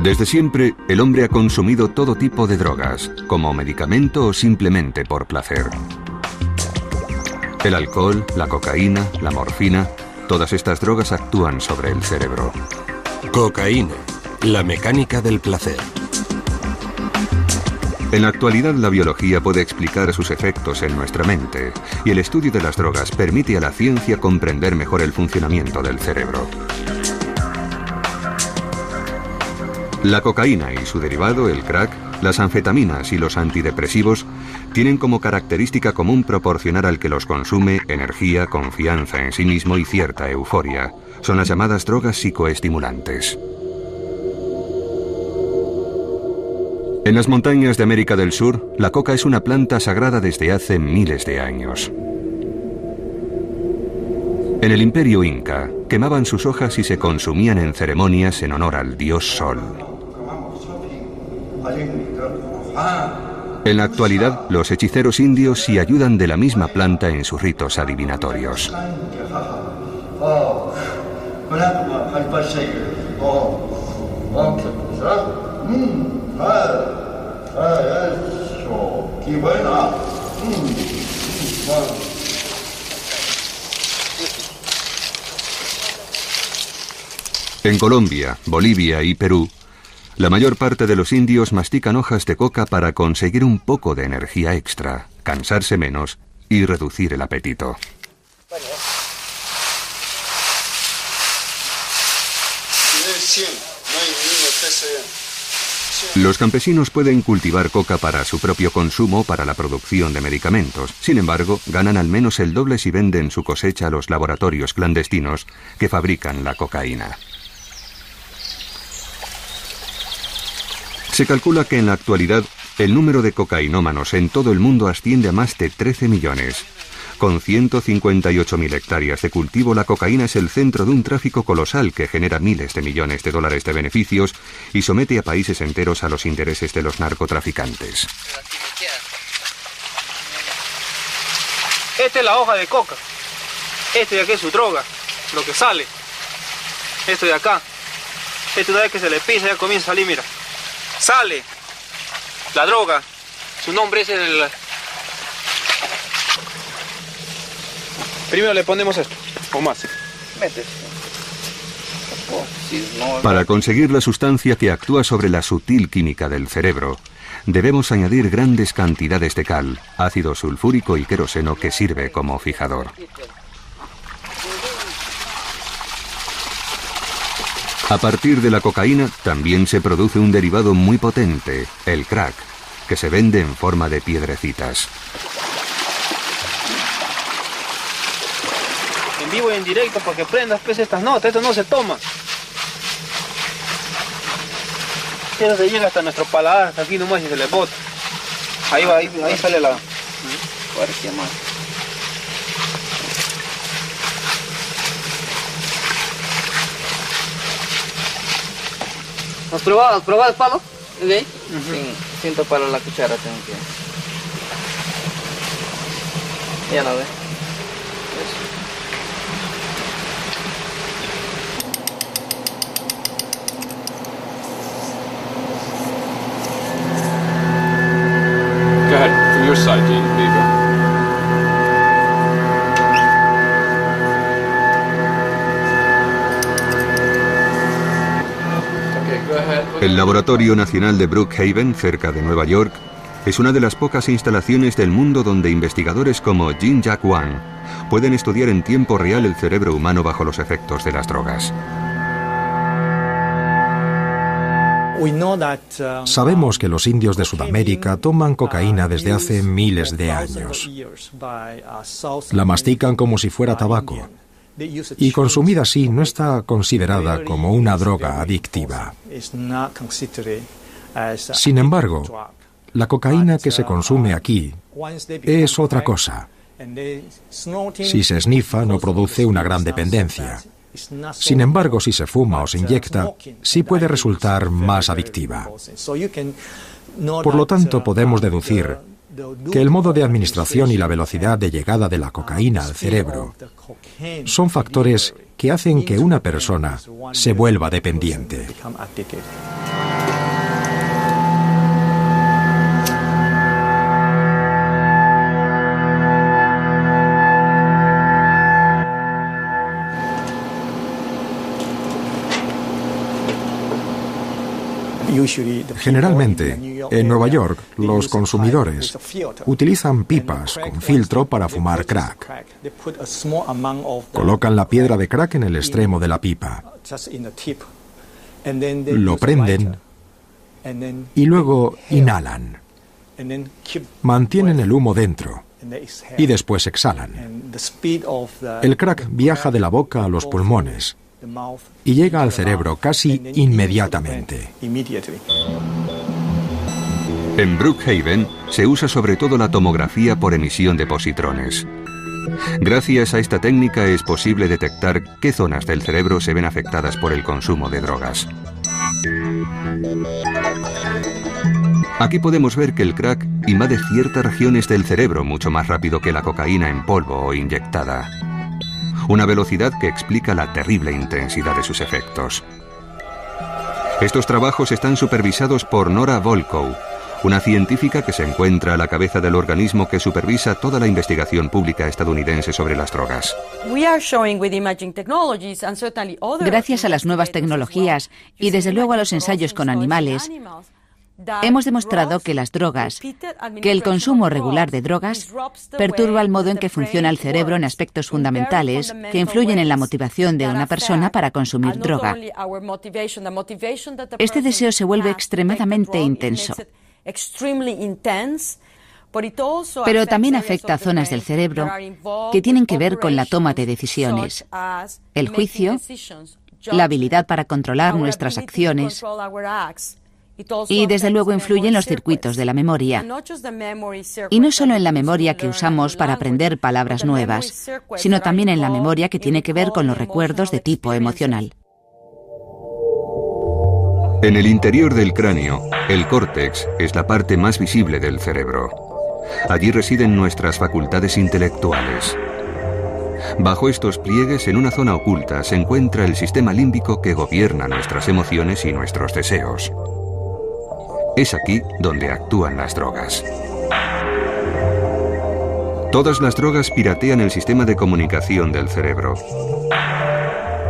Desde siempre, el hombre ha consumido todo tipo de drogas, como medicamento o simplemente por placer. El alcohol, la cocaína, la morfina, todas estas drogas actúan sobre el cerebro. Cocaína, la mecánica del placer. En la actualidad, la biología puede explicar sus efectos en nuestra mente, y el estudio de las drogas permite a la ciencia comprender mejor el funcionamiento del cerebro. La cocaína y su derivado, el crack, las anfetaminas y los antidepresivos, tienen como característica común proporcionar al que los consume energía, confianza en sí mismo y cierta euforia. Son las llamadas drogas psicoestimulantes. En las montañas de América del Sur, la coca es una planta sagrada desde hace miles de años. En el Imperio Inca, quemaban sus hojas y se consumían en ceremonias en honor al dios Sol. En la actualidad, los hechiceros indios sí ayudan de la misma planta en sus ritos adivinatorios. En Colombia, Bolivia y Perú, la mayor parte de los indios mastican hojas de coca para conseguir un poco de energía extra, cansarse menos y reducir el apetito. Los campesinos pueden cultivar coca para su propio consumo para la producción de medicamentos. Sin embargo, ganan al menos el doble si venden su cosecha a los laboratorios clandestinos que fabrican la cocaína. Se calcula que en la actualidad el número de cocainómanos en todo el mundo asciende a más de 13 millones. Con 158.000 hectáreas de cultivo, la cocaína es el centro de un tráfico colosal que genera miles de millones de dólares de beneficios y somete a países enteros a los intereses de los narcotraficantes. Esta es la hoja de coca. Esto de aquí es su droga, lo que sale. Esto de acá. Esto una vez que se le pisa ya comienza a salir, mira. Sale la droga. Su nombre es el... Primero le ponemos esto, o más. Para conseguir la sustancia que actúa sobre la sutil química del cerebro, debemos añadir grandes cantidades de cal, ácido sulfúrico y queroseno que sirve como fijador. A partir de la cocaína también se produce un derivado muy potente, el crack, que se vende en forma de piedrecitas. En vivo y en directo para que prendas pues estas notas, esto no se toma. Eso se llega hasta nuestro paladar, hasta aquí nomás y se le bota. Ahí va, ahí sale la... Parecía más. ¿Has probado el palo? ¿Sí? Sí, siento para la cuchara tengo que... Ya lo ve. Go ahead, from your side, Dean. There you go. El Laboratorio Nacional de Brookhaven, cerca de Nueva York, es una de las pocas instalaciones del mundo donde investigadores como Jin-Jack Wang pueden estudiar en tiempo real el cerebro humano bajo los efectos de las drogas. Sabemos que los indios de Sudamérica toman cocaína desde hace miles de años. La mastican como si fuera tabaco. Y consumida así no está considerada como una droga adictiva. Sin embargo, la cocaína que se consume aquí es otra cosa. Si se snifa no produce una gran dependencia. Sin embargo, si se fuma o se inyecta, sí puede resultar más adictiva. Por lo tanto, podemos deducir que el modo de administración y la velocidad de llegada de la cocaína al cerebro son factores que hacen que una persona se vuelva dependiente. Generalmente, en Nueva York, los consumidores utilizan pipas con filtro para fumar crack. Colocan la piedra de crack en el extremo de la pipa. Lo prenden y luego inhalan. Mantienen el humo dentro y después exhalan. El crack viaja de la boca a los pulmones y llega al cerebro casi inmediatamente. En Brookhaven se usa sobre todo la tomografía por emisión de positrones. Gracias a esta técnica es posible detectar qué zonas del cerebro se ven afectadas por el consumo de drogas. Aquí podemos ver que el crack invade ciertas regiones del cerebro mucho más rápido que la cocaína en polvo o inyectada. Una velocidad que explica la terrible intensidad de sus efectos. Estos trabajos están supervisados por Nora Volkow, una científica que se encuentra a la cabeza del organismo que supervisa toda la investigación pública estadounidense sobre las drogas. Gracias a las nuevas tecnologías y desde luego a los ensayos con animales, hemos demostrado que las drogas, que el consumo regular de drogas, perturba el modo en que funciona el cerebro en aspectos fundamentales que influyen en la motivación de una persona para consumir droga. Este deseo se vuelve extremadamente intenso. Pero también afecta a zonas del cerebro que tienen que ver con la toma de decisiones, el juicio, la habilidad para controlar nuestras acciones y desde luego influye en los circuitos de la memoria. Y no solo en la memoria que usamos para aprender palabras nuevas, sino también en la memoria que tiene que ver con los recuerdos de tipo emocional. En el interior del cráneo, el córtex es la parte más visible del cerebro. Allí residen nuestras facultades intelectuales. Bajo estos pliegues, en una zona oculta, se encuentra el sistema límbico que gobierna nuestras emociones y nuestros deseos. Es aquí donde actúan las drogas. Todas las drogas piratean el sistema de comunicación del cerebro.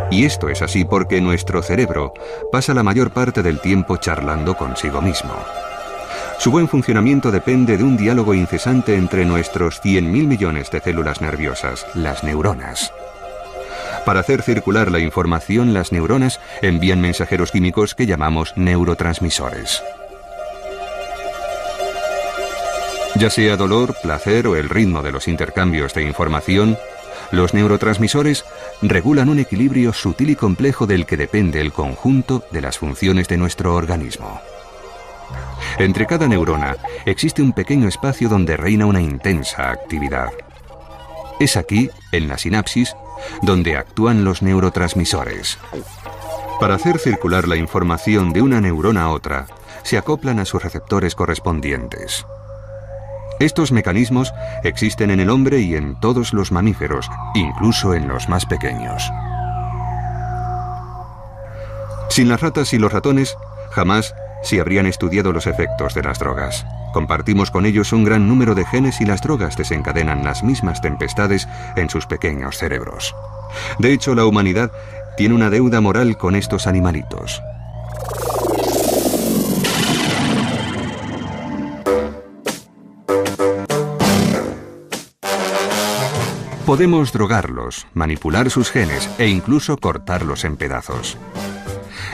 Y esto es así porque nuestro cerebro pasa la mayor parte del tiempo charlando consigo mismo. Su buen funcionamiento depende de un diálogo incesante entre nuestros 100.000 millones de células nerviosas, las neuronas. Para hacer circular la información, las neuronas envían mensajeros químicos que llamamos neurotransmisores. Ya sea dolor, placer o el ritmo de los intercambios de información, los neurotransmisores regulan un equilibrio sutil y complejo del que depende el conjunto de las funciones de nuestro organismo. Entre cada neurona existe un pequeño espacio donde reina una intensa actividad. Es aquí, en la sinapsis, donde actúan los neurotransmisores. Para hacer circular la información de una neurona a otra, se acoplan a sus receptores correspondientes. Estos mecanismos existen en el hombre y en todos los mamíferos, incluso en los más pequeños. Sin las ratas y los ratones, jamás se habrían estudiado los efectos de las drogas. Compartimos con ellos un gran número de genes y las drogas desencadenan las mismas tempestades en sus pequeños cerebros. De hecho, la humanidad tiene una deuda moral con estos animalitos. Podemos drogarlos, manipular sus genes e incluso cortarlos en pedazos.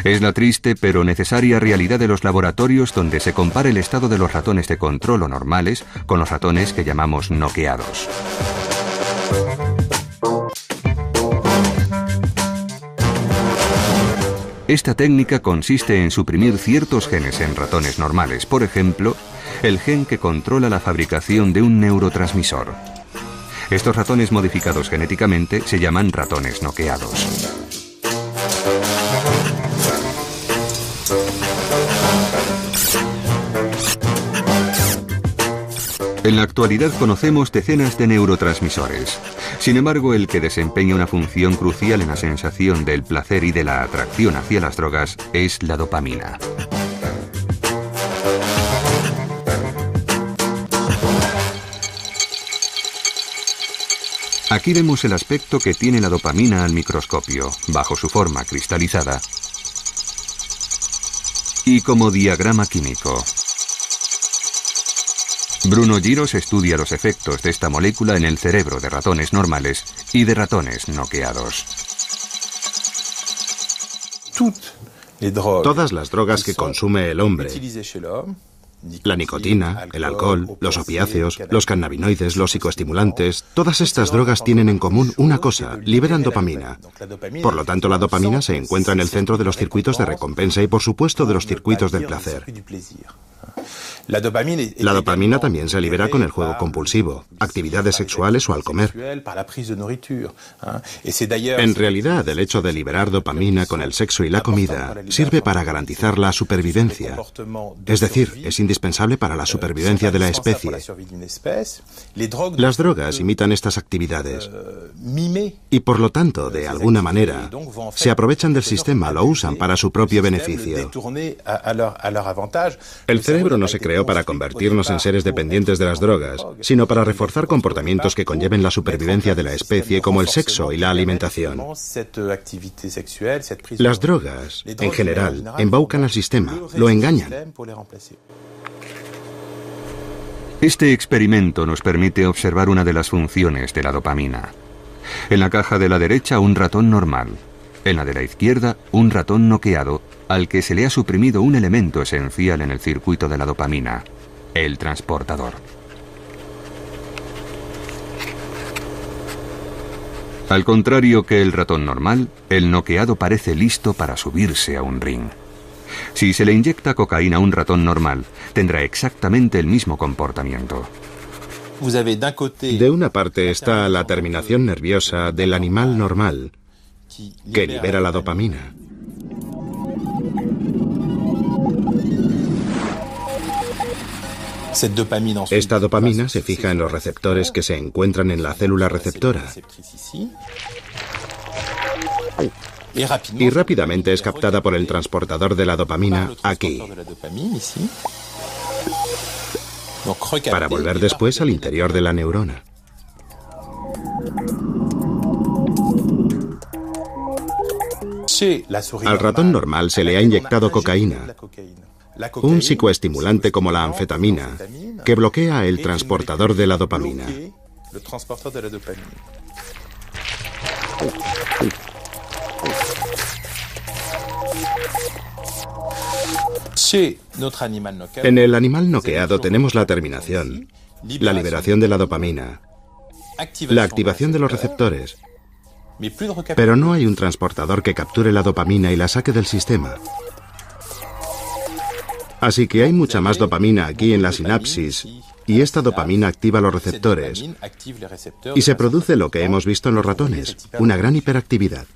Es la triste pero necesaria realidad de los laboratorios donde se compara el estado de los ratones de control o normales con los ratones que llamamos noqueados. Esta técnica consiste en suprimir ciertos genes en ratones normales, por ejemplo, el gen que controla la fabricación de un neurotransmisor. Estos ratones modificados genéticamente se llaman ratones noqueados. En la actualidad conocemos decenas de neurotransmisores. Sin embargo, el que desempeña una función crucial en la sensación del placer y de la atracción hacia las drogas es la dopamina. Aquí vemos el aspecto que tiene la dopamina al microscopio, bajo su forma cristalizada. y como diagrama químico. Bruno Giros estudia los efectos de esta molécula en el cerebro de ratones normales y de ratones noqueados. Todas las drogas que consume el hombre, la nicotina, el alcohol, los opiáceos, los cannabinoides, los psicoestimulantes, todas estas drogas tienen en común una cosa: liberan dopamina. Por lo tanto, la dopamina se encuentra en el centro de los circuitos de recompensa y, por supuesto, de los circuitos del placer. La dopamina también se libera con el juego compulsivo, actividades sexuales o al comer. En realidad, el hecho de liberar dopamina con el sexo y la comida sirve para garantizar la supervivencia. Es decir, es indispensable para la supervivencia de la especie. Las drogas imitan estas actividades y, por lo tanto, de alguna manera, se aprovechan del sistema, lo usan para su propio beneficio. El cerebro no se creó para convertirnos en seres dependientes de las drogas, sino para reforzar comportamientos que conlleven la supervivencia de la especie, como el sexo y la alimentación. Las drogas, en general, embaucan al sistema, lo engañan. Este experimento nos permite observar una de las funciones de la dopamina. En la caja de la derecha, un ratón normal. En la de la izquierda, un ratón noqueado al que se le ha suprimido un elemento esencial en el circuito de la dopamina, el transportador. Al contrario que el ratón normal, el noqueado parece listo para subirse a un ring. Si se le inyecta cocaína a un ratón normal, tendrá exactamente el mismo comportamiento. De una parte está la terminación nerviosa del animal normal, que libera la dopamina. Esta dopamina se fija en los receptores que se encuentran en la célula receptora y rápidamente es captada por el transportador de la dopamina aquí, para volver después al interior de la neurona. Al ratón normal se le ha inyectado cocaína, un psicoestimulante como la anfetamina, que bloquea el transportador de la dopamina. En el animal noqueado tenemos la terminación, la liberación de la dopamina, la activación de los receptores, pero no hay un transportador que capture la dopamina y la saque del sistema. Así que hay mucha más dopamina aquí en la sinapsis, y esta dopamina activa los receptores, y se produce lo que hemos visto en los ratones, una gran hiperactividad.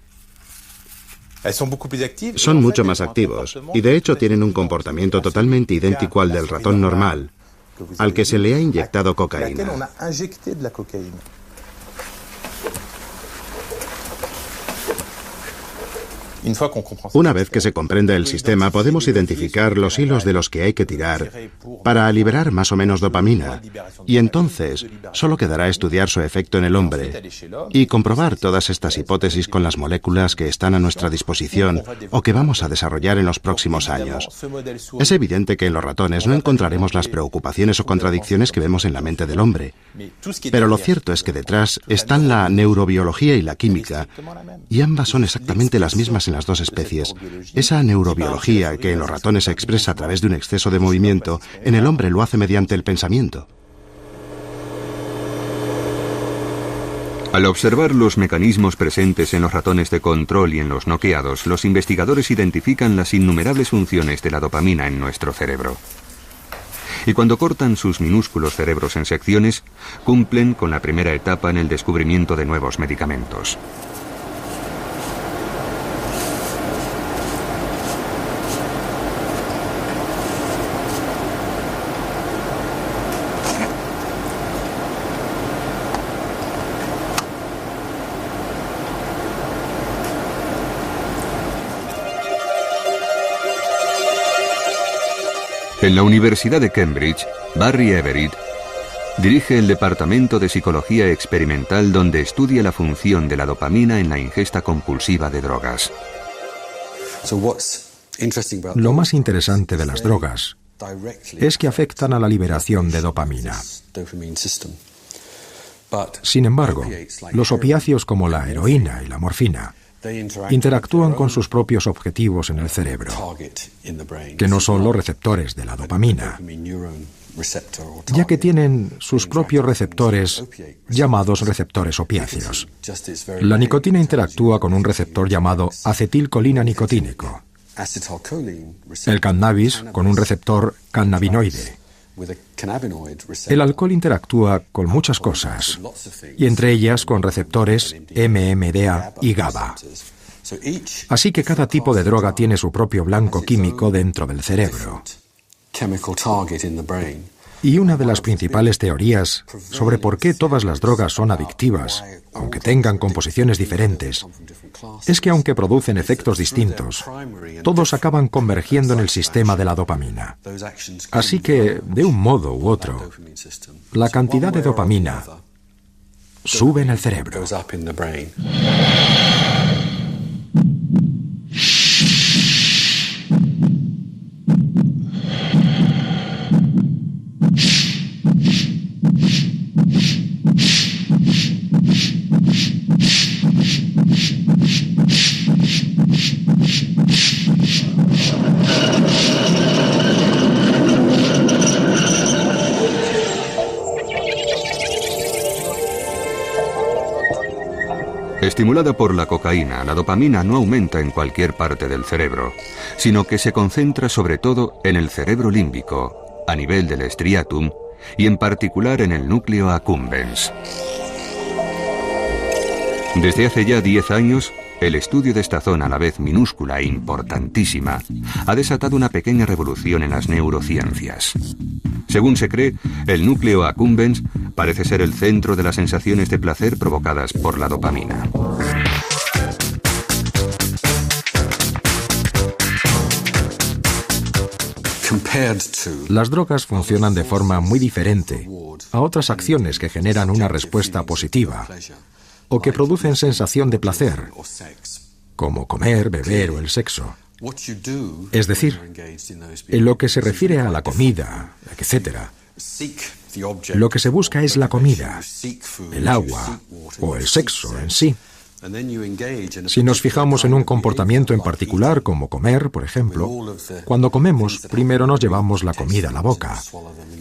Son mucho más activos, y de hecho tienen un comportamiento totalmente idéntico al del ratón normal, al que se le ha inyectado cocaína. Una vez que se comprende el sistema, podemos identificar los hilos de los que hay que tirar para liberar más o menos dopamina, y entonces solo quedará estudiar su efecto en el hombre y comprobar todas estas hipótesis con las moléculas que están a nuestra disposición o que vamos a desarrollar en los próximos años. Es evidente que en los ratones no encontraremos las preocupaciones o contradicciones que vemos en la mente del hombre, pero lo cierto es que detrás están la neurobiología y la química, y ambas son exactamente las mismas en las dos especies. Esa neurobiología que en los ratones se expresa a través de un exceso de movimiento, en el hombre lo hace mediante el pensamiento. Al observar los mecanismos presentes en los ratones de control y en los noqueados, los investigadores identifican las innumerables funciones de la dopamina en nuestro cerebro. Y cuando cortan sus minúsculos cerebros en secciones, cumplen con la primera etapa en el descubrimiento de nuevos medicamentos. En la Universidad de Cambridge, Barry Everitt dirige el Departamento de Psicología Experimental, donde estudia la función de la dopamina en la ingesta compulsiva de drogas. Lo más interesante de las drogas es que afectan a la liberación de dopamina. Sin embargo, los opiáceos como la heroína y la morfina interactúan con sus propios objetivos en el cerebro, que no son los receptores de la dopamina, ya que tienen sus propios receptores llamados receptores opiáceos. La nicotina interactúa con un receptor llamado acetilcolina nicotínico, el cannabis con un receptor cannabinoide. El alcohol interactúa con muchas cosas, y entre ellas con receptores MMDA y GABA. Así que cada tipo de droga tiene su propio blanco químico dentro del cerebro. Y una de las principales teorías sobre por qué todas las drogas son adictivas, aunque tengan composiciones diferentes, es que aunque producen efectos distintos, todos acaban convergiendo en el sistema de la dopamina. Así que, de un modo u otro, la cantidad de dopamina sube en el cerebro. Estimulada por la cocaína, la dopamina no aumenta en cualquier parte del cerebro, sino que se concentra sobre todo en el cerebro límbico, a nivel del striatum y en particular en el núcleo accumbens. Desde hace ya 10 años, el estudio de esta zona, a la vez minúscula e importantísima, ha desatado una pequeña revolución en las neurociencias. Según se cree, el núcleo accumbens parece ser el centro de las sensaciones de placer provocadas por la dopamina. Las drogas funcionan de forma muy diferente a otras acciones que generan una respuesta positiva o que producen sensación de placer, como comer, beber o el sexo. Es decir, en lo que se refiere a la comida, etc., lo que se busca es la comida, el agua o el sexo en sí. Si nos fijamos en un comportamiento en particular, como comer, por ejemplo, cuando comemos, primero nos llevamos la comida a la boca,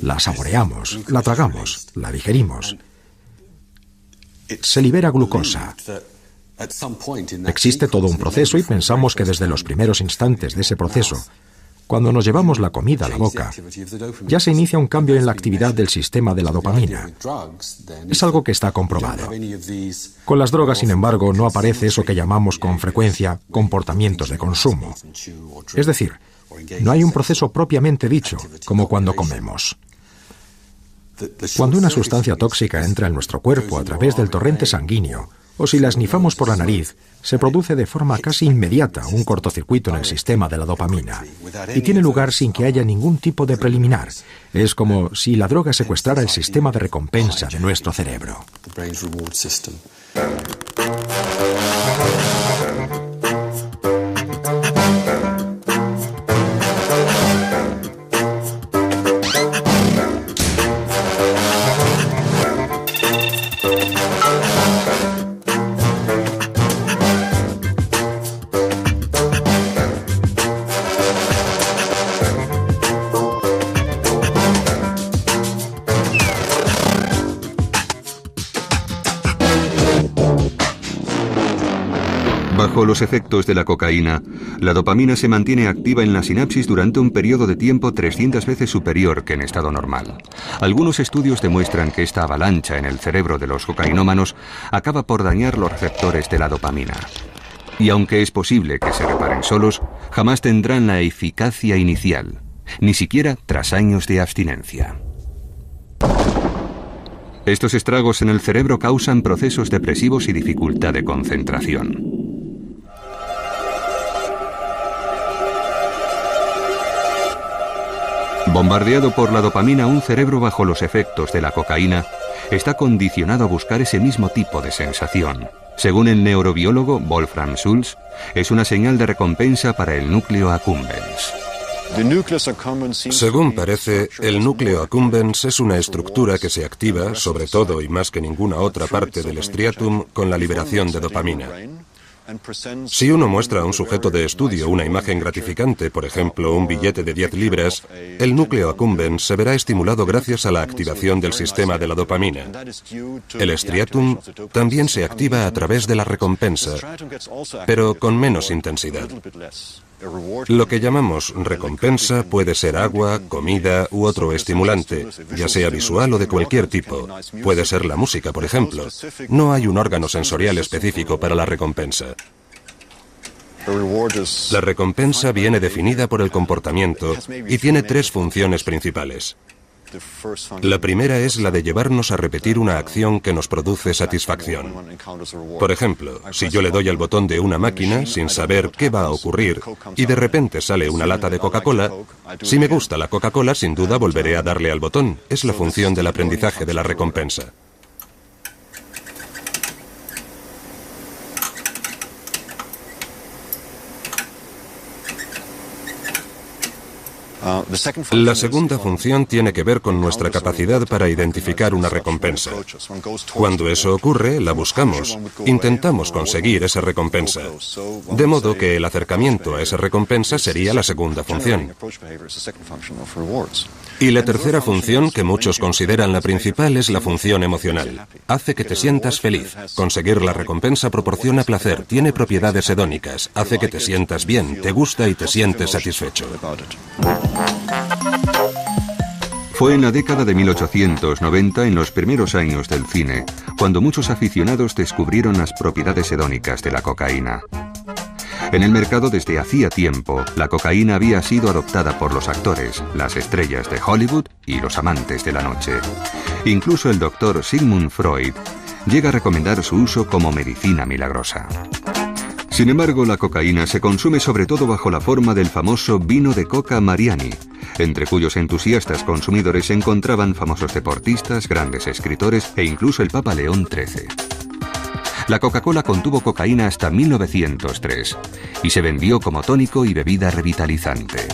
la saboreamos, la tragamos, la digerimos. Se libera glucosa. Existe todo un proceso y pensamos que desde los primeros instantes de ese proceso, cuando nos llevamos la comida a la boca, ya se inicia un cambio en la actividad del sistema de la dopamina. Es algo que está comprobado. Con las drogas, sin embargo, no aparece eso que llamamos con frecuencia comportamientos de consumo. Es decir, no hay un proceso propiamente dicho, como cuando comemos. Cuando una sustancia tóxica entra en nuestro cuerpo a través del torrente sanguíneo, o si la esnifamos por la nariz, se produce de forma casi inmediata un cortocircuito en el sistema de la dopamina, y tiene lugar sin que haya ningún tipo de preliminar. Es como si la droga secuestrara el sistema de recompensa de nuestro cerebro. Bajo los efectos de la cocaína, la dopamina se mantiene activa en la sinapsis durante un periodo de tiempo 300 veces superior que en estado normal. Algunos estudios demuestran que esta avalancha en el cerebro de los cocainómanos acaba por dañar los receptores de la dopamina. Y aunque es posible que se reparen solos, jamás tendrán la eficacia inicial, ni siquiera tras años de abstinencia. Estos estragos en el cerebro causan procesos depresivos y dificultad de concentración. Bombardeado por la dopamina, un cerebro bajo los efectos de la cocaína está condicionado a buscar ese mismo tipo de sensación. Según el neurobiólogo Wolfram Schultz, es una señal de recompensa para el núcleo accumbens. Según parece, el núcleo accumbens es una estructura que se activa, sobre todo y más que ninguna otra parte del striatum, con la liberación de dopamina. Si uno muestra a un sujeto de estudio una imagen gratificante, por ejemplo, un billete de 10 libras, el núcleo accumbens se verá estimulado gracias a la activación del sistema de la dopamina. El striatum también se activa a través de la recompensa, pero con menos intensidad. Lo que llamamos recompensa puede ser agua, comida u otro estimulante, ya sea visual o de cualquier tipo. Puede ser la música, por ejemplo. No hay un órgano sensorial específico para la recompensa. La recompensa viene definida por el comportamiento y tiene 3 funciones principales. La primera es la de llevarnos a repetir una acción que nos produce satisfacción. Por ejemplo, si yo le doy al botón de una máquina sin saber qué va a ocurrir y de repente sale una lata de Coca-Cola, si me gusta la Coca-Cola, sin duda volveré a darle al botón. Es la función del aprendizaje de la recompensa. La segunda función tiene que ver con nuestra capacidad para identificar una recompensa. Cuando eso ocurre, la buscamos, intentamos conseguir esa recompensa. De modo que el acercamiento a esa recompensa sería la segunda función. Y la tercera función, que muchos consideran la principal, es la función emocional. Hace que te sientas feliz. Conseguir la recompensa proporciona placer, tiene propiedades hedónicas, hace que te sientas bien, te gusta y te sientes satisfecho. Fue en la década de 1890, en los primeros años del cine, cuando muchos aficionados descubrieron las propiedades hedónicas de la cocaína. En el mercado desde hacía tiempo, la cocaína había sido adoptada por los actores, las estrellas de Hollywood y los amantes de la noche. Incluso el doctor Sigmund Freud llega a recomendar su uso como medicina milagrosa. Sin embargo, la cocaína se consume sobre todo bajo la forma del famoso vino de coca Mariani, entre cuyos entusiastas consumidores se encontraban famosos deportistas, grandes escritores e incluso el Papa León XIII. La Coca-Cola contuvo cocaína hasta 1903 y se vendió como tónico y bebida revitalizante.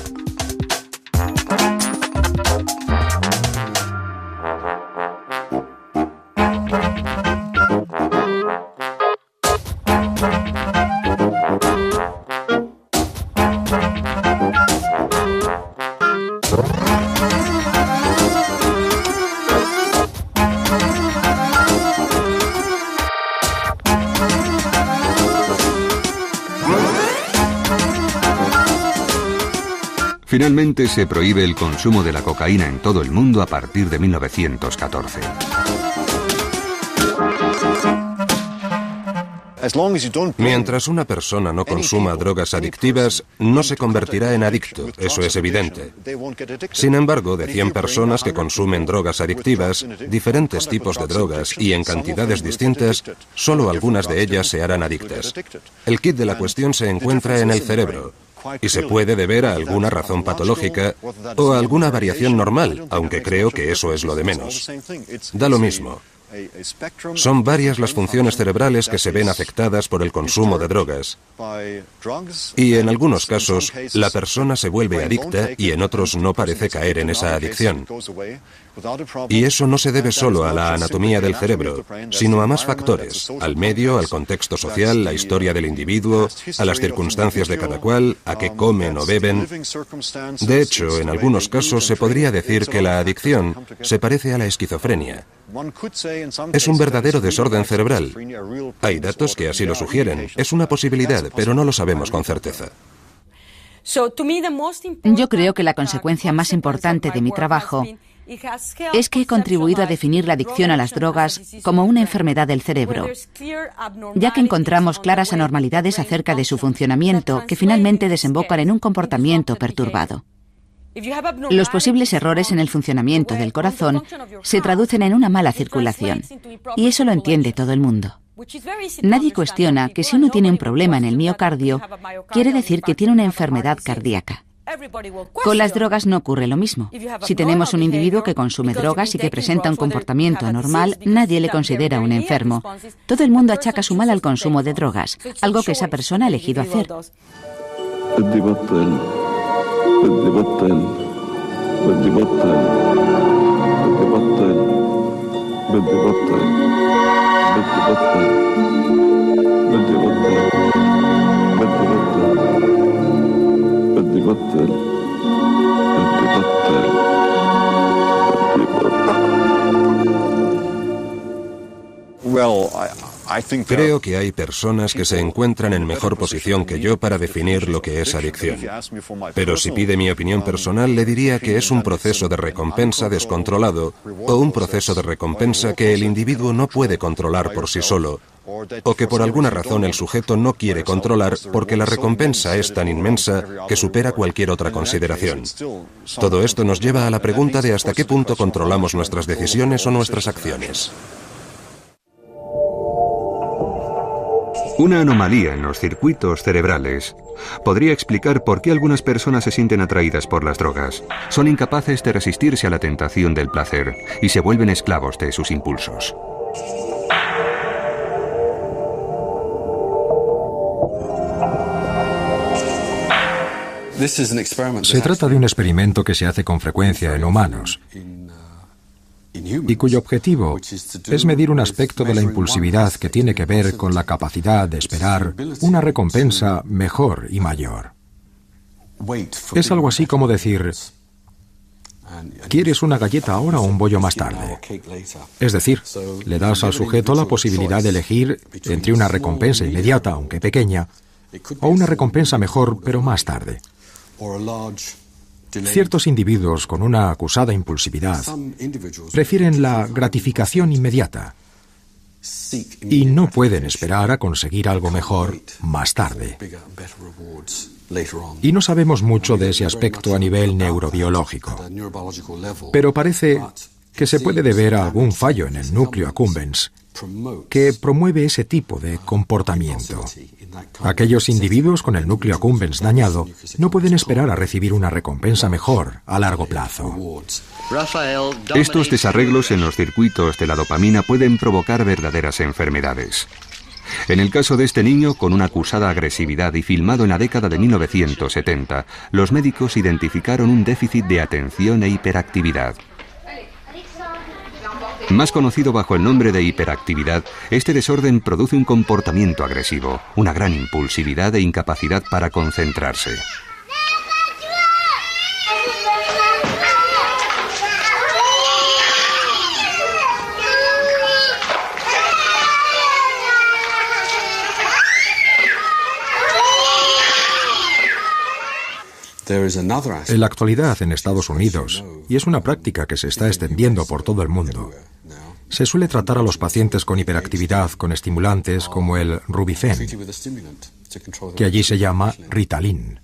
Finalmente se prohíbe el consumo de la cocaína en todo el mundo a partir de 1914. Mientras una persona no consuma drogas adictivas, no se convertirá en adicto, eso es evidente. Sin embargo, de 100 personas que consumen drogas adictivas, diferentes tipos de drogas y en cantidades distintas, solo algunas de ellas se harán adictas. El quid de la cuestión se encuentra en el cerebro y se puede deber a alguna razón patológica o a alguna variación normal, aunque creo que eso es lo de menos. Da lo mismo. Son varias las funciones cerebrales que se ven afectadas por el consumo de drogas. Y en algunos casos, la persona se vuelve adicta y en otros no parece caer en esa adicción. Y eso no se debe solo a la anatomía del cerebro, sino a más factores, al medio, al contexto social, la historia del individuo, a las circunstancias de cada cual, a qué comen o beben. De hecho, en algunos casos se podría decir que la adicción se parece a la esquizofrenia. Es un verdadero desorden cerebral. Hay datos que así lo sugieren. Es una posibilidad, pero no lo sabemos con certeza. Yo creo que la consecuencia más importante de mi trabajo es que he contribuido a definir la adicción a las drogas como una enfermedad del cerebro, ya que encontramos claras anormalidades acerca de su funcionamiento que finalmente desembocan en un comportamiento perturbado. Los posibles errores en el funcionamiento del corazón se traducen en una mala circulación, y eso lo entiende todo el mundo. Nadie cuestiona que si uno tiene un problema en el miocardio, quiere decir que tiene una enfermedad cardíaca. Con las drogas no ocurre lo mismo. Si tenemos un individuo que consume drogas y que presenta un comportamiento anormal, nadie le considera un enfermo. Todo el mundo achaca su mal al consumo de drogas, algo que esa persona ha elegido hacer. Creo que hay personas que se encuentran en mejor posición que yo para definir lo que es adicción. Pero si pide mi opinión personal, le diría que es un proceso de recompensa descontrolado o un proceso de recompensa que el individuo no puede controlar por sí solo, o que por alguna razón el sujeto no quiere controlar porque la recompensa es tan inmensa que supera cualquier otra consideración. Todo esto nos lleva a la pregunta de hasta qué punto controlamos nuestras decisiones o nuestras acciones. Una anomalía en los circuitos cerebrales podría explicar por qué algunas personas se sienten atraídas por las drogas. Son incapaces de resistirse a la tentación del placer y se vuelven esclavos de sus impulsos. Se trata de un experimento que se hace con frecuencia en humanos y cuyo objetivo es medir un aspecto de la impulsividad que tiene que ver con la capacidad de esperar una recompensa mejor y mayor. Es algo así como decir, ¿quieres una galleta ahora o un bollo más tarde? Es decir, le das al sujeto la posibilidad de elegir entre una recompensa inmediata, aunque pequeña, o una recompensa mejor, pero más tarde. Ciertos individuos con una acusada impulsividad prefieren la gratificación inmediata y no pueden esperar a conseguir algo mejor más tarde. Y no sabemos mucho de ese aspecto a nivel neurobiológico, pero parece que se puede deber a algún fallo en el núcleo accumbens que promueve ese tipo de comportamiento. Aquellos individuos con el núcleo accumbens dañado no pueden esperar a recibir una recompensa mejor a largo plazo. Estos desarreglos en los circuitos de la dopamina pueden provocar verdaderas enfermedades. En el caso de este niño con una acusada agresividad y filmado en la década de 1970, los médicos identificaron un déficit de atención e hiperactividad. Más conocido bajo el nombre de hiperactividad, este desorden produce un comportamiento agresivo, una gran impulsividad e incapacidad para concentrarse. En la actualidad en Estados Unidos, y es una práctica que se está extendiendo por todo el mundo, se suele tratar a los pacientes con hiperactividad con estimulantes como el Rubifen, que allí se llama Ritalin.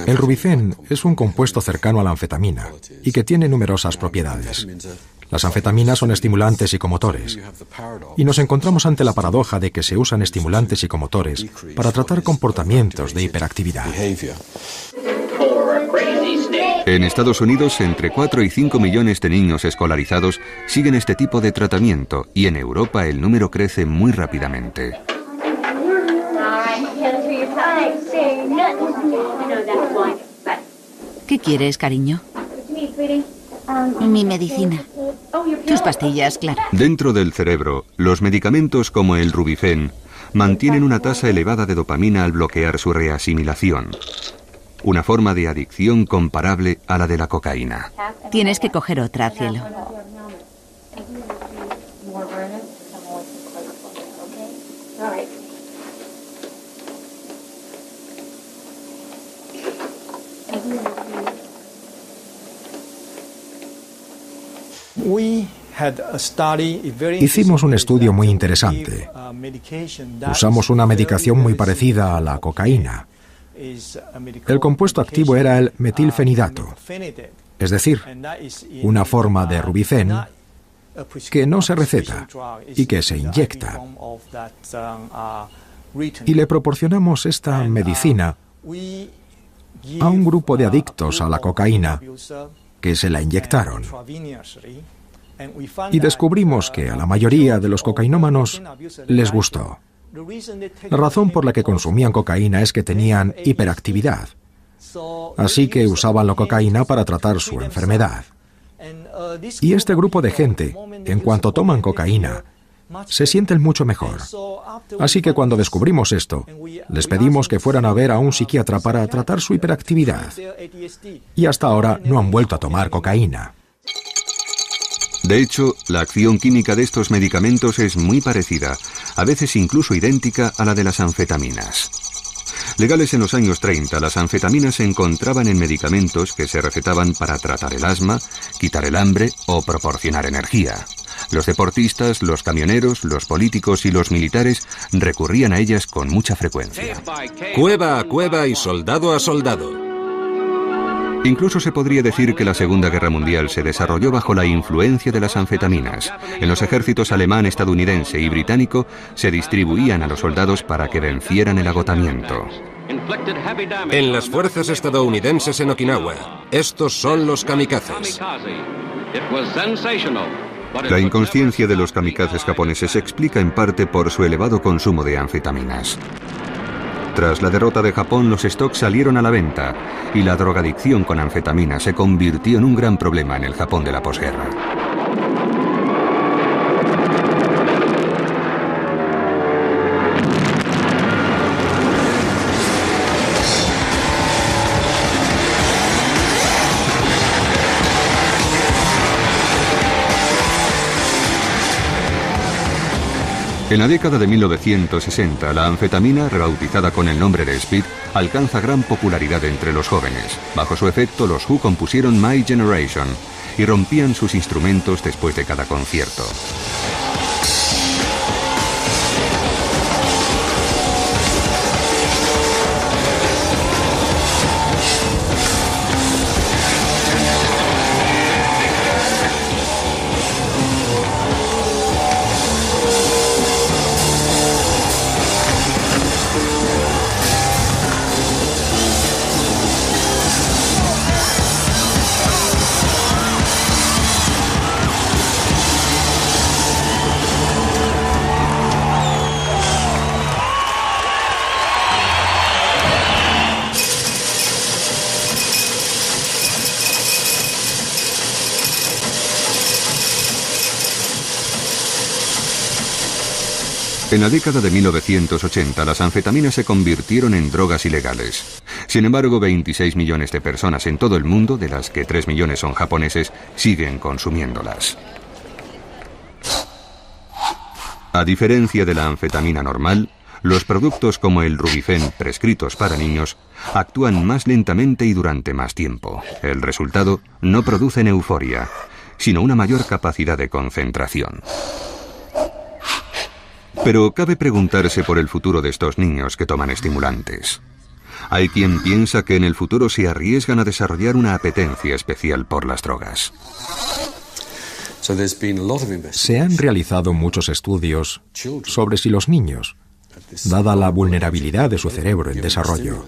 El Rubifen es un compuesto cercano a la anfetamina y que tiene numerosas propiedades. Las anfetaminas son estimulantes psicomotores y nos encontramos ante la paradoja de que se usan estimulantes psicomotores para tratar comportamientos de hiperactividad. En Estados Unidos, entre 4 y 5 millones de niños escolarizados siguen este tipo de tratamiento y en Europa el número crece muy rápidamente. ¿Qué quieres, cariño? Mi medicina. Tus pastillas, claro. Dentro del cerebro, los medicamentos como el Rubifen mantienen una tasa elevada de dopamina al bloquear su reasimilación. Una forma de adicción comparable a la de la cocaína. Tienes que coger otra, cielo. Hicimos un estudio muy interesante. Usamos una medicación muy parecida a la cocaína. El compuesto activo era el metilfenidato, es decir, una forma de Rubifen que no se receta y que se inyecta. Y le proporcionamos esta medicina a un grupo de adictos a la cocaína que se la inyectaron. Y descubrimos que a la mayoría de los cocainómanos les gustó. La razón por la que consumían cocaína es que tenían hiperactividad. Así que usaban la cocaína para tratar su enfermedad. Y este grupo de gente, en cuanto toman cocaína, se sienten mucho mejor. Así que cuando descubrimos esto, les pedimos que fueran a ver a un psiquiatra para tratar su hiperactividad. Y hasta ahora no han vuelto a tomar cocaína. De hecho, la acción química de estos medicamentos es muy parecida, a veces incluso idéntica a la de las anfetaminas. Legales en los años 30, las anfetaminas se encontraban en medicamentos que se recetaban para tratar el asma, quitar el hambre o proporcionar energía. Los deportistas, los camioneros, los políticos y los militares recurrían a ellas con mucha frecuencia. Cueva a cueva y soldado a soldado. Incluso se podría decir que la Segunda Guerra Mundial se desarrolló bajo la influencia de las anfetaminas. En los ejércitos alemán, estadounidense y británico se distribuían a los soldados para que vencieran el agotamiento. En las fuerzas estadounidenses en Okinawa, estos son los kamikazes. La inconsciencia de los kamikazes japoneses se explica en parte por su elevado consumo de anfetaminas. Tras la derrota de Japón, los stocks salieron a la venta y la drogadicción con anfetamina se convirtió en un gran problema en el Japón de la posguerra. En la década de 1960, la anfetamina, rebautizada con el nombre de Speed, alcanza gran popularidad entre los jóvenes. Bajo su efecto, los Who compusieron My Generation y rompían sus instrumentos después de cada concierto. En la década de 1980, las anfetaminas se convirtieron en drogas ilegales. Sin embargo, 26 millones de personas en todo el mundo, de las que 3 millones son japoneses, siguen consumiéndolas. A diferencia de la anfetamina normal, los productos como el Rubifen, prescritos para niños, actúan más lentamente y durante más tiempo. El resultado, no producen euforia, sino una mayor capacidad de concentración. Pero cabe preguntarse por el futuro de estos niños que toman estimulantes. Hay quien piensa que en el futuro se arriesgan a desarrollar una apetencia especial por las drogas. Se han realizado muchos estudios sobre si los niños, dada la vulnerabilidad de su cerebro en desarrollo,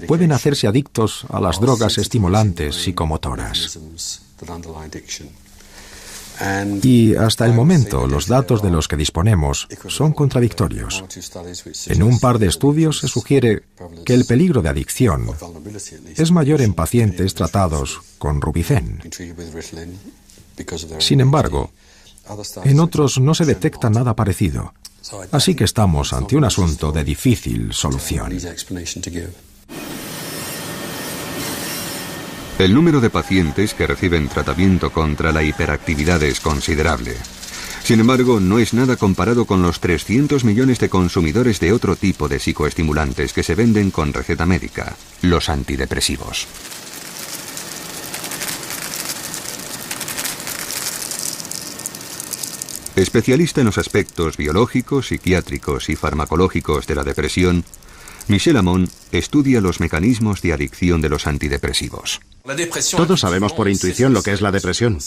pueden hacerse adictos a las drogas estimulantes psicomotoras. Y hasta el momento los datos de los que disponemos son contradictorios. En un par de estudios se sugiere que el peligro de adicción es mayor en pacientes tratados con Rubifen. Sin embargo, en otros no se detecta nada parecido. Así que estamos ante un asunto de difícil solución. El número de pacientes que reciben tratamiento contra la hiperactividad es considerable. Sin embargo, no es nada comparado con los 300 millones de consumidores de otro tipo de psicoestimulantes que se venden con receta médica, los antidepresivos. Especialista en los aspectos biológicos, psiquiátricos y farmacológicos de la depresión, Michel Ammon estudia los mecanismos de adicción de los antidepresivos. Todos sabemos por intuición lo que es la depresión.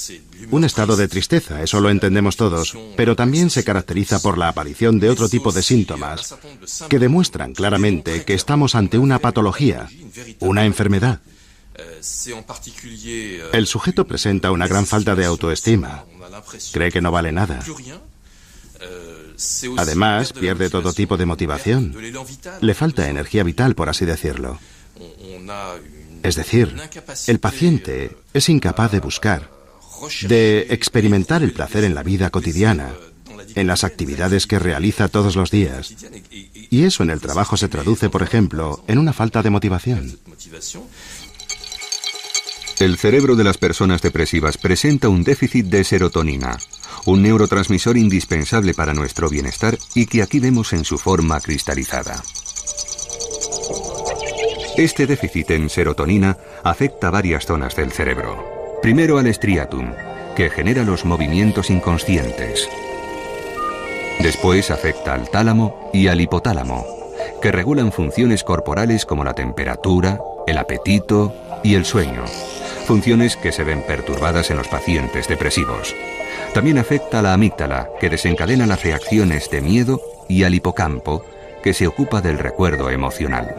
Un estado de tristeza, eso lo entendemos todos, pero también se caracteriza por la aparición de otro tipo de síntomas que demuestran claramente que estamos ante una patología, una enfermedad. El sujeto presenta una gran falta de autoestima, cree que no vale nada. Además, pierde todo tipo de motivación. Le falta energía vital, por así decirlo. Es decir, el paciente es incapaz de buscar, de experimentar el placer en la vida cotidiana, en las actividades que realiza todos los días. Y eso en el trabajo se traduce, por ejemplo, en una falta de motivación. El cerebro de las personas depresivas presenta un déficit de serotonina, un neurotransmisor indispensable para nuestro bienestar y que aquí vemos en su forma cristalizada. Este déficit en serotonina afecta varias zonas del cerebro. Primero al striatum, que genera los movimientos inconscientes. Después afecta al tálamo y al hipotálamo, que regulan funciones corporales como la temperatura, el apetito y el sueño. Funciones que se ven perturbadas en los pacientes depresivos. También afecta a la amígdala, que desencadena las reacciones de miedo, y al hipocampo, que se ocupa del recuerdo emocional.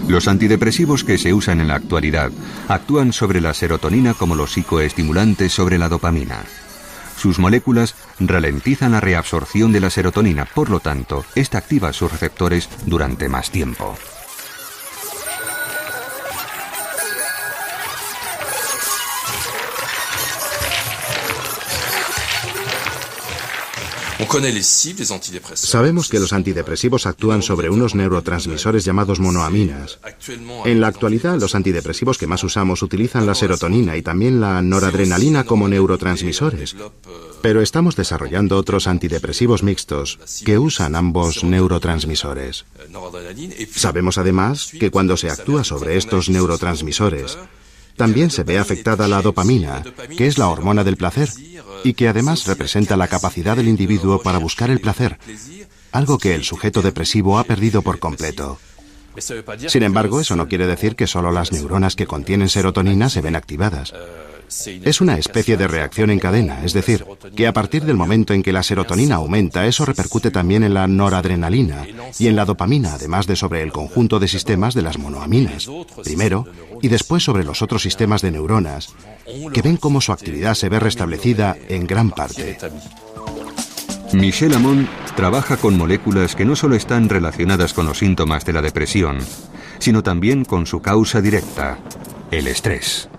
Los antidepresivos que se usan en la actualidad actúan sobre la serotonina como los psicoestimulantes sobre la dopamina. Sus moléculas ralentizan la reabsorción de la serotonina, por lo tanto, esta activa sus receptores durante más tiempo. Sabemos que los antidepresivos actúan sobre unos neurotransmisores llamados monoaminas. En la actualidad, los antidepresivos que más usamos utilizan la serotonina y también la noradrenalina como neurotransmisores. Pero estamos desarrollando otros antidepresivos mixtos que usan ambos neurotransmisores. Sabemos además que cuando se actúa sobre estos neurotransmisores, también se ve afectada la dopamina, que es la hormona del placer, y que además representa la capacidad del individuo para buscar el placer, algo que el sujeto depresivo ha perdido por completo. Sin embargo, eso no quiere decir que solo las neuronas que contienen serotonina se ven activadas. Es una especie de reacción en cadena, es decir, que a partir del momento en que la serotonina aumenta, eso repercute también en la noradrenalina y en la dopamina, además de sobre el conjunto de sistemas de las monoaminas, primero, y después sobre los otros sistemas de neuronas, que ven cómo su actividad se ve restablecida en gran parte. Michel Ammon trabaja con moléculas que no solo están relacionadas con los síntomas de la depresión, sino también con su causa directa, el estrés.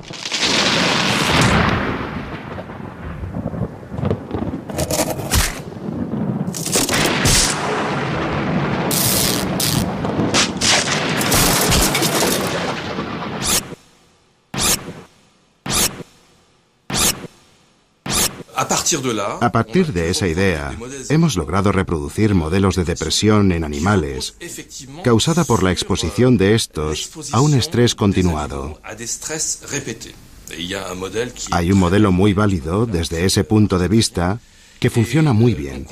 A partir de esa idea, hemos logrado reproducir modelos de depresión en animales causada por la exposición de estos a un estrés continuado. Hay un modelo muy válido desde ese punto de vista que funciona muy bien.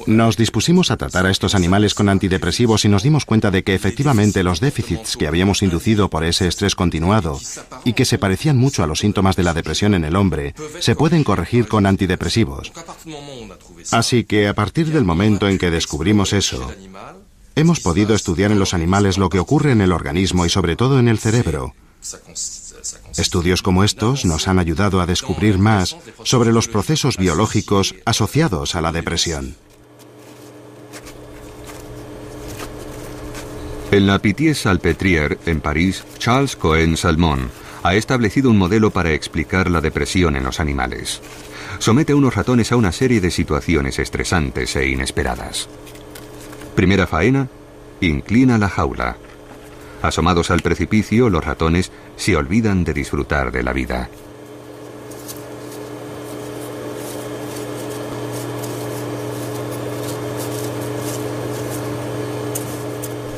Nos dispusimos a tratar a estos animales con antidepresivos y nos dimos cuenta de que efectivamente los déficits que habíamos inducido por ese estrés continuado y que se parecían mucho a los síntomas de la depresión en el hombre, se pueden corregir con antidepresivos. Así que a partir del momento en que descubrimos eso, hemos podido estudiar en los animales lo que ocurre en el organismo y sobre todo en el cerebro. Estudios como estos nos han ayudado a descubrir más sobre los procesos biológicos asociados a la depresión. En la Pitié-Salpêtrière, en París, Charles Cohen-Salmon ha establecido un modelo para explicar la depresión en los animales. Somete a unos ratones a una serie de situaciones estresantes e inesperadas. Primera faena, inclina la jaula. Asomados al precipicio, los ratones se olvidan de disfrutar de la vida.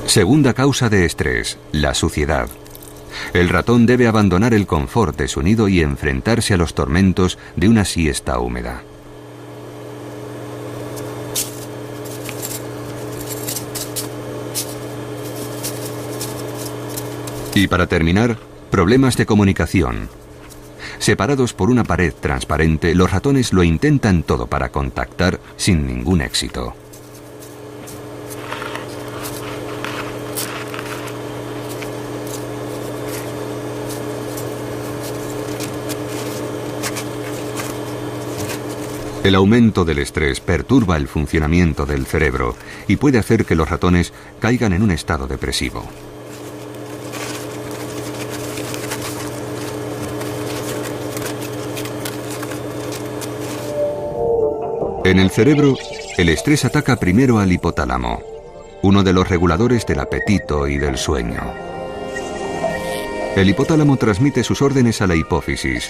Segunda causa de estrés, la suciedad. El ratón debe abandonar el confort de su nido y enfrentarse a los tormentos de una siesta húmeda. Y para terminar, problemas de comunicación. Separados por una pared transparente, los ratones lo intentan todo para contactar sin ningún éxito. El aumento del estrés perturba el funcionamiento del cerebro y puede hacer que los ratones caigan en un estado depresivo. En el cerebro, el estrés ataca primero al hipotálamo, uno de los reguladores del apetito y del sueño. El hipotálamo transmite sus órdenes a la hipófisis,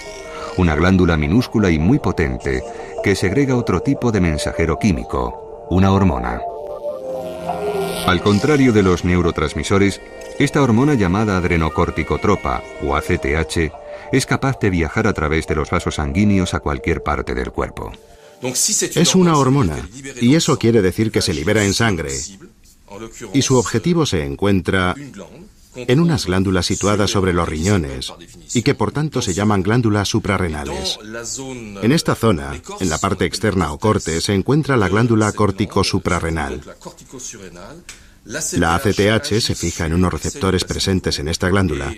una glándula minúscula y muy potente que segrega otro tipo de mensajero químico, una hormona. Al contrario de los neurotransmisores, esta hormona llamada adrenocorticotropa o ACTH es capaz de viajar a través de los vasos sanguíneos a cualquier parte del cuerpo. Es una hormona, y eso quiere decir que se libera en sangre, y su objetivo se encuentra en unas glándulas situadas sobre los riñones y que por tanto se llaman glándulas suprarrenales. En esta zona, en la parte externa o corte, se encuentra la glándula córtico-suprarrenal. La ACTH se fija en unos receptores presentes en esta glándula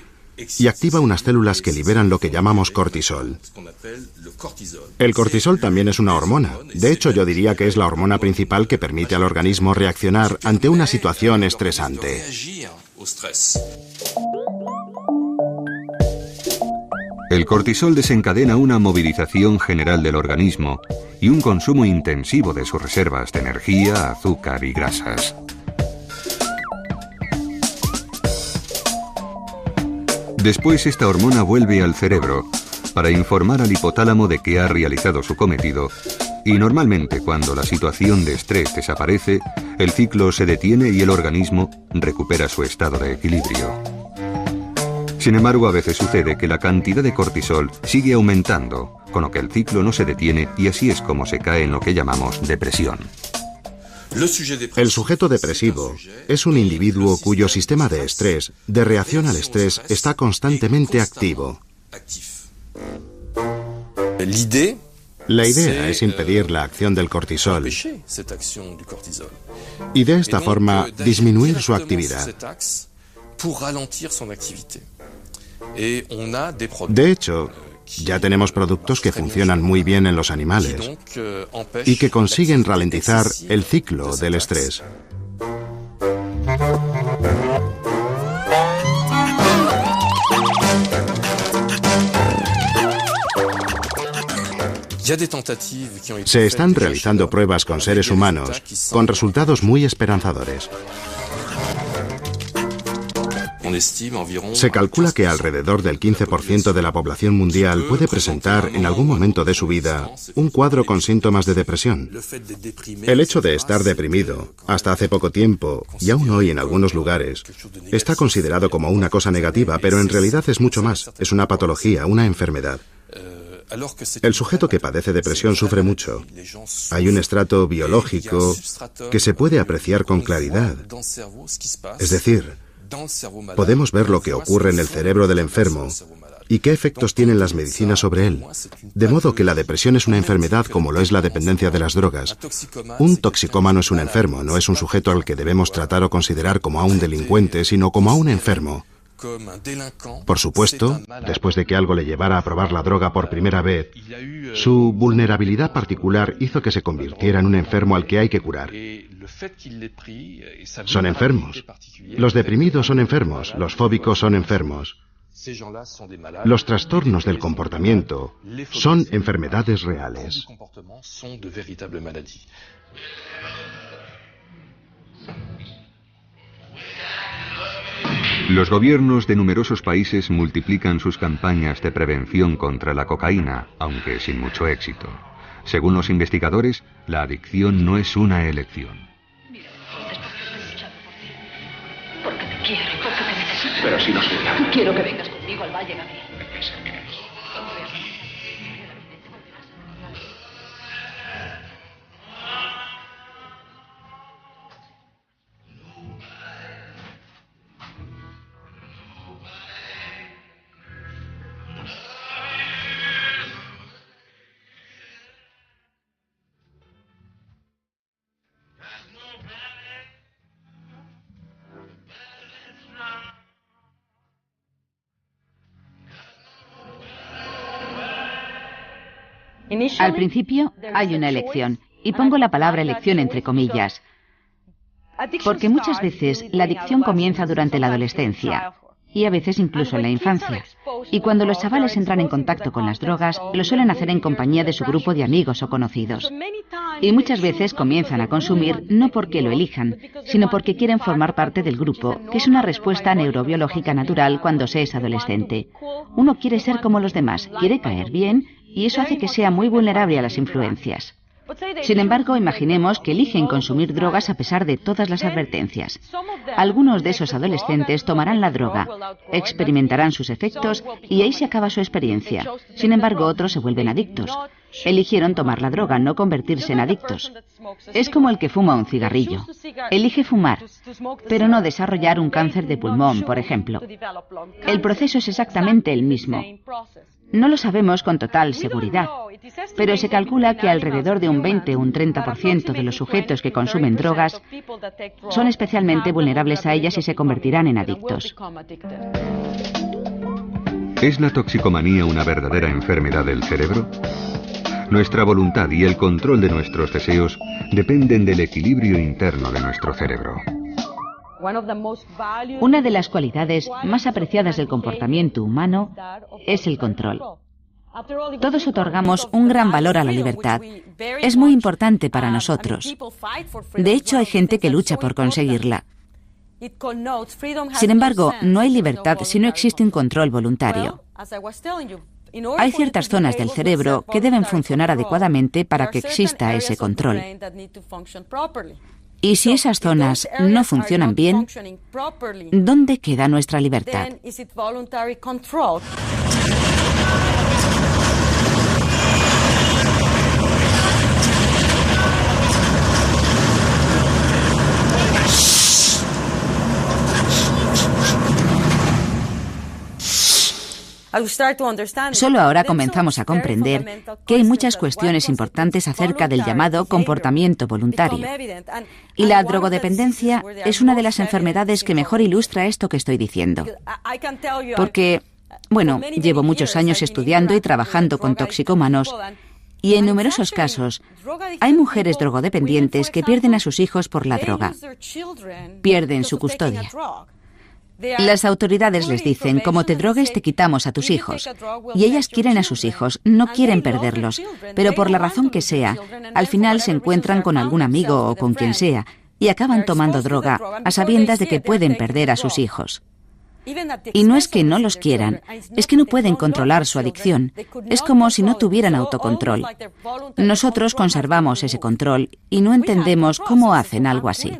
y activa unas células que liberan lo que llamamos cortisol. El cortisol también es una hormona. De hecho, yo diría que es la hormona principal que permite al organismo reaccionar ante una situación estresante. El cortisol desencadena una movilización general del organismo y un consumo intensivo de sus reservas de energía, azúcar y grasas. Después esta hormona vuelve al cerebro para informar al hipotálamo de que ha realizado su cometido y normalmente cuando la situación de estrés desaparece, el ciclo se detiene y el organismo recupera su estado de equilibrio. Sin embargo, a veces sucede que la cantidad de cortisol sigue aumentando, con lo que el ciclo no se detiene y así es como se cae en lo que llamamos depresión. El sujeto depresivo es un individuo cuyo sistema de estrés, de reacción al estrés, está constantemente activo. La idea es impedir la acción del cortisol y de esta forma disminuir su actividad. De hecho, ya tenemos productos que funcionan muy bien en los animales y que consiguen ralentizar el ciclo del estrés. Se están realizando pruebas con seres humanos con resultados muy esperanzadores. Se calcula que alrededor del 15% de la población mundial puede presentar en algún momento de su vida un cuadro con síntomas de depresión. El hecho de estar deprimido, hasta hace poco tiempo, y aún hoy en algunos lugares, está considerado como una cosa negativa, pero en realidad es mucho más. Es una patología, una enfermedad. El sujeto que padece depresión sufre mucho. Hay un estrato biológico que se puede apreciar con claridad. Es decir, podemos ver lo que ocurre en el cerebro del enfermo y qué efectos tienen las medicinas sobre él. De modo que la depresión es una enfermedad como lo es la dependencia de las drogas. Un toxicómano es un enfermo, no es un sujeto al que debemos tratar o considerar como a un delincuente, sino como a un enfermo. Por supuesto, después de que algo le llevara a probar la droga por primera vez, su vulnerabilidad particular hizo que se convirtiera en un enfermo al que hay que curar. Son enfermos. Los deprimidos son enfermos, los fóbicos son enfermos. Los trastornos del comportamiento son enfermedades reales. Los gobiernos de numerosos países multiplican sus campañas de prevención contra la cocaína, aunque sin mucho éxito. Según los investigadores, la adicción no es una elección. Porque te quiero, porque te necesito. Pero si no soy. Quiero que vengas conmigo. Igual va a llegar bien. Al principio hay una elección, y pongo la palabra elección entre comillas, porque muchas veces la adicción comienza durante la adolescencia y a veces incluso en la infancia. Y cuando los chavales entran en contacto con las drogas, lo suelen hacer en compañía de su grupo de amigos o conocidos. Y muchas veces comienzan a consumir no porque lo elijan, sino porque quieren formar parte del grupo, que es una respuesta neurobiológica natural cuando se es adolescente. Uno quiere ser como los demás, quiere caer bien, y eso hace que sea muy vulnerable a las influencias. Sin embargo, imaginemos que eligen consumir drogas a pesar de todas las advertencias. Algunos de esos adolescentes tomarán la droga, experimentarán sus efectos y ahí se acaba su experiencia. Sin embargo, otros se vuelven adictos. Eligieron tomar la droga, no convertirse en adictos. Es como el que fuma un cigarrillo. Elige fumar, pero no desarrollar un cáncer de pulmón, por ejemplo. El proceso es exactamente el mismo. No lo sabemos con total seguridad, pero se calcula que alrededor de un 20 o un 30% de los sujetos que consumen drogas son especialmente vulnerables a ellas y se convertirán en adictos. ¿Es la toxicomanía una verdadera enfermedad del cerebro? Nuestra voluntad y el control de nuestros deseos dependen del equilibrio interno de nuestro cerebro. Una de las cualidades más apreciadas del comportamiento humano es el control. Todos otorgamos un gran valor a la libertad. Es muy importante para nosotros. De hecho, hay gente que lucha por conseguirla. Sin embargo, no hay libertad si no existe un control voluntario. Hay ciertas zonas del cerebro que deben funcionar adecuadamente para que exista ese control. Y si esas zonas no funcionan bien, ¿dónde queda nuestra libertad? Solo ahora comenzamos a comprender que hay muchas cuestiones importantes acerca del llamado comportamiento voluntario. Y la drogodependencia es una de las enfermedades que mejor ilustra esto que estoy diciendo. Porque, bueno, llevo muchos años estudiando y trabajando con toxicómanos, y en numerosos casos hay mujeres drogodependientes que pierden a sus hijos por la droga. Pierden su custodia. Las autoridades les dicen, como te drogues te quitamos a tus hijos. Y ellas quieren a sus hijos, no quieren perderlos. Pero por la razón que sea, al final se encuentran con algún amigo o con quien sea y acaban tomando droga a sabiendas de que pueden perder a sus hijos. Y no es que no los quieran, es que no pueden controlar su adicción. Es como si no tuvieran autocontrol. Nosotros conservamos ese control y no entendemos cómo hacen algo así.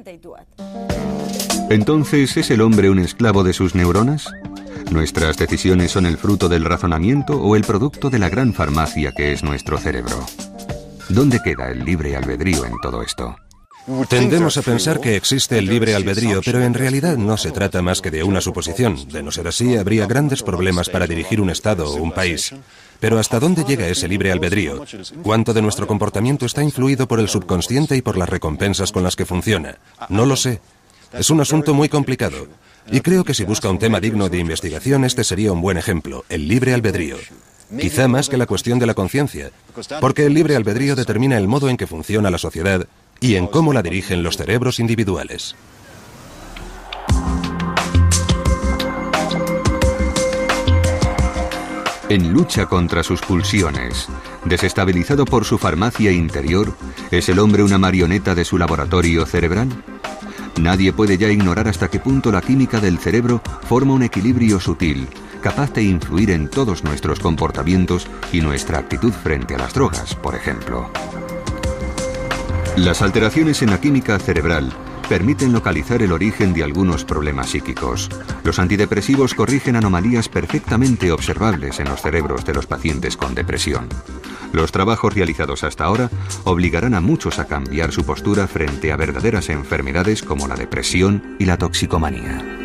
¿Entonces es el hombre un esclavo de sus neuronas? ¿Nuestras decisiones son el fruto del razonamiento o el producto de la gran farmacia que es nuestro cerebro? ¿Dónde queda el libre albedrío en todo esto? Tendemos a pensar que existe el libre albedrío, pero en realidad no se trata más que de una suposición. De no ser así, habría grandes problemas para dirigir un Estado o un país. Pero ¿hasta dónde llega ese libre albedrío? ¿Cuánto de nuestro comportamiento está influido por el subconsciente y por las recompensas con las que funciona? No lo sé. Es un asunto muy complicado. Y creo que si busca un tema digno de investigación, este sería un buen ejemplo, el libre albedrío. Quizá más que la cuestión de la conciencia, porque el libre albedrío determina el modo en que funciona la sociedad y en cómo la dirigen los cerebros individuales. En lucha contra sus pulsiones, desestabilizado por su farmacia interior, ¿es el hombre una marioneta de su laboratorio cerebral? Nadie puede ya ignorar hasta qué punto la química del cerebro forma un equilibrio sutil, capaz de influir en todos nuestros comportamientos y nuestra actitud frente a las drogas, por ejemplo. Las alteraciones en la química cerebral permiten localizar el origen de algunos problemas psíquicos. Los antidepresivos corrigen anomalías perfectamente observables en los cerebros de los pacientes con depresión. Los trabajos realizados hasta ahora obligarán a muchos a cambiar su postura frente a verdaderas enfermedades como la depresión y la toxicomanía.